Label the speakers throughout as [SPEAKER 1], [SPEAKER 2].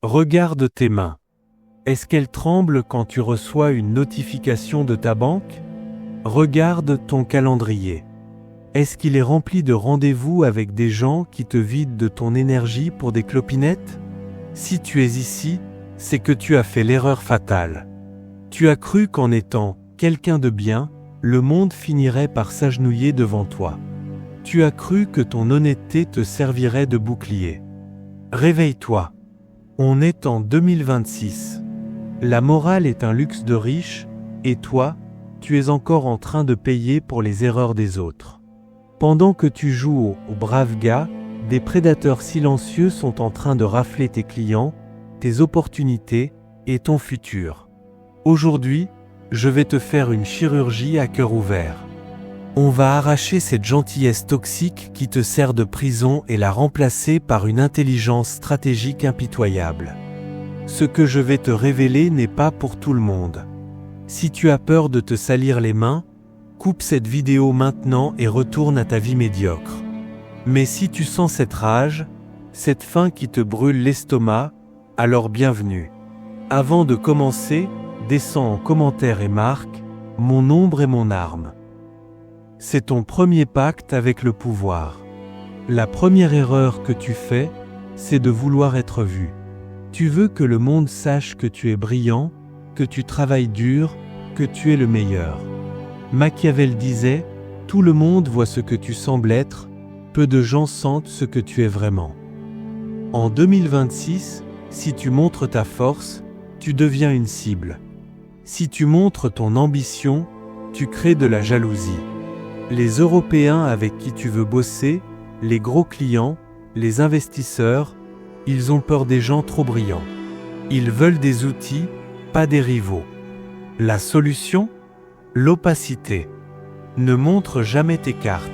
[SPEAKER 1] Regarde tes mains. Est-ce qu'elles tremblent quand tu reçois une notification de ta banque? Regarde ton calendrier. Est-ce qu'il est rempli de rendez-vous avec des gens qui te vident de ton énergie pour des clopinettes? Si tu es ici, c'est que tu as fait l'erreur fatale. Tu as cru qu'en étant quelqu'un de bien, le monde finirait par s'agenouiller devant toi. Tu as cru que ton honnêteté te servirait de bouclier. Réveille-toi. On est en 2026. La morale est un luxe de riche, et toi, tu es encore en train de payer pour les erreurs des autres. Pendant que tu joues au brave gars, des prédateurs silencieux sont en train de rafler tes clients, tes opportunités et ton futur. Aujourd'hui, je vais te faire une chirurgie à cœur ouvert. On va arracher cette gentillesse toxique qui te sert de prison et la remplacer par une intelligence stratégique impitoyable. Ce que je vais te révéler n'est pas pour tout le monde. Si tu as peur de te salir les mains, coupe cette vidéo maintenant et retourne à ta vie médiocre. Mais si tu sens cette rage, cette faim qui te brûle l'estomac, alors bienvenue. Avant de commencer, descends en commentaire et marque « Mon ombre est mon arme ». C'est ton premier pacte avec le pouvoir. La première erreur que tu fais, c'est de vouloir être vu. Tu veux que le monde sache que tu es brillant, que tu travailles dur, que tu es le meilleur. Machiavel disait « Tout le monde voit ce que tu sembles être, peu de gens sentent ce que tu es vraiment ». En 2026, si tu montres ta force, tu deviens une cible. Si tu montres ton ambition, tu crées de la jalousie. Les Européens avec qui tu veux bosser, les gros clients, les investisseurs, ils ont peur des gens trop brillants. Ils veulent des outils, pas des rivaux. La solution? L'opacité. Ne montre jamais tes cartes.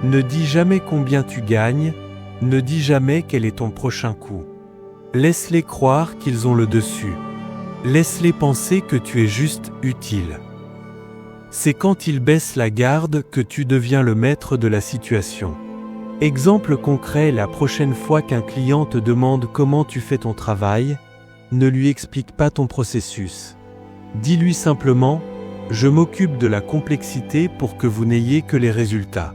[SPEAKER 1] Ne dis jamais combien tu gagnes, ne dis jamais quel est ton prochain coup. Laisse-les croire qu'ils ont le dessus. Laisse-les penser que tu es juste utile. C'est quand ils baissent la garde que tu deviens le maître de la situation. Exemple concret, la prochaine fois qu'un client te demande comment tu fais ton travail, ne lui explique pas ton processus. Dis-lui simplement « Je m'occupe de la complexité pour que vous n'ayez que les résultats ».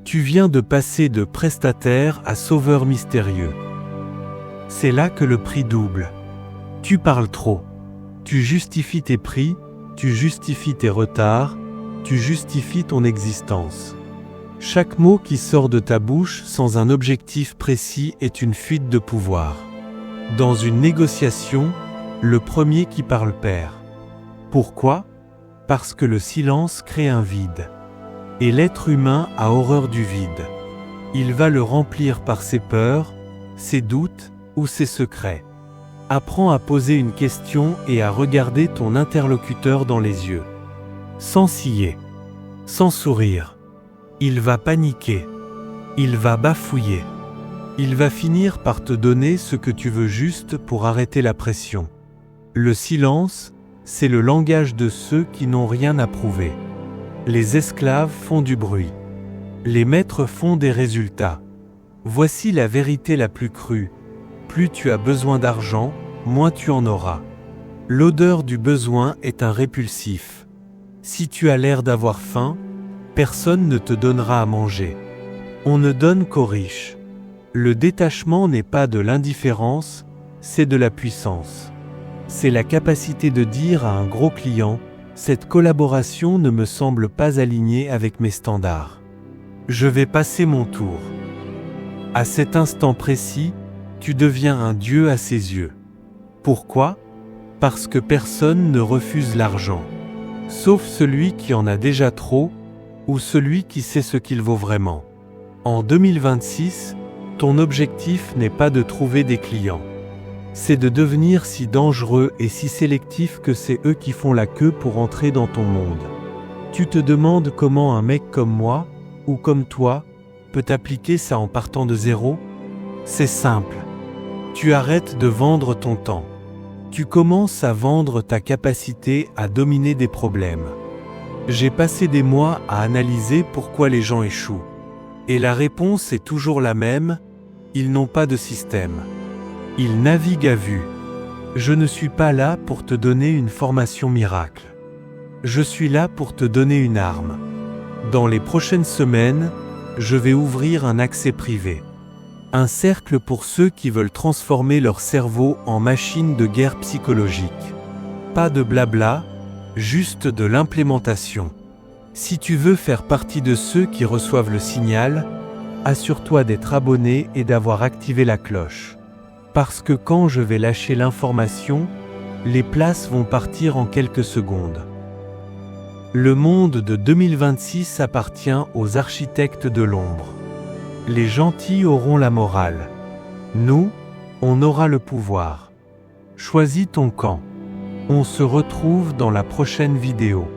[SPEAKER 1] Tu viens de passer de prestataire à sauveur mystérieux. C'est là que le prix double. Tu parles trop. Tu justifies tes prix, tu justifies tes retards, tu justifies ton existence. Chaque mot qui sort de ta bouche sans un objectif précis est une fuite de pouvoir. Dans une négociation, le premier qui parle perd. Pourquoi? Parce que le silence crée un vide. Et l'être humain a horreur du vide. Il va le remplir par ses peurs, ses doutes ou ses secrets. Apprends à poser une question et à regarder ton interlocuteur dans les yeux. Sans ciller, sans sourire. Il va paniquer. Il va bafouiller. Il va finir par te donner ce que tu veux juste pour arrêter la pression. Le silence, c'est le langage de ceux qui n'ont rien à prouver. Les esclaves font du bruit. Les maîtres font des résultats. Voici la vérité la plus crue. Plus tu as besoin d'argent, moins tu en auras. L'odeur du besoin est un répulsif. Si tu as l'air d'avoir faim, personne ne te donnera à manger. On ne donne qu'aux riches. Le détachement n'est pas de l'indifférence, c'est de la puissance. C'est la capacité de dire à un gros client « Cette collaboration ne me semble pas alignée avec mes standards. Je vais passer mon tour. » À cet instant précis, tu deviens un dieu à ses yeux. Pourquoi? Parce que personne ne refuse l'argent. Sauf celui qui en a déjà trop, ou celui qui sait ce qu'il vaut vraiment. En 2026, ton objectif n'est pas de trouver des clients. C'est de devenir si dangereux et si sélectif que c'est eux qui font la queue pour entrer dans ton monde. Tu te demandes comment un mec comme moi, ou comme toi, peut appliquer ça en partant de zéro? C'est simple. Tu arrêtes de vendre ton temps. Tu commences à vendre ta capacité à dominer des problèmes. J'ai passé des mois à analyser pourquoi les gens échouent. Et la réponse est toujours la même, ils n'ont pas de système. Il navigue à vue. Je ne suis pas là pour te donner une formation miracle. Je suis là pour te donner une arme. Dans les prochaines semaines, je vais ouvrir un accès privé. Un cercle pour ceux qui veulent transformer leur cerveau en machine de guerre psychologique. Pas de blabla, juste de l'implémentation. Si tu veux faire partie de ceux qui reçoivent le signal, assure-toi d'être abonné et d'avoir activé la cloche. Parce que quand je vais lâcher l'information, les places vont partir en quelques secondes. Le monde de 2026 appartient aux architectes de l'ombre. Les gentils auront la morale. Nous, on aura le pouvoir. Choisis ton camp. On se retrouve dans la prochaine vidéo.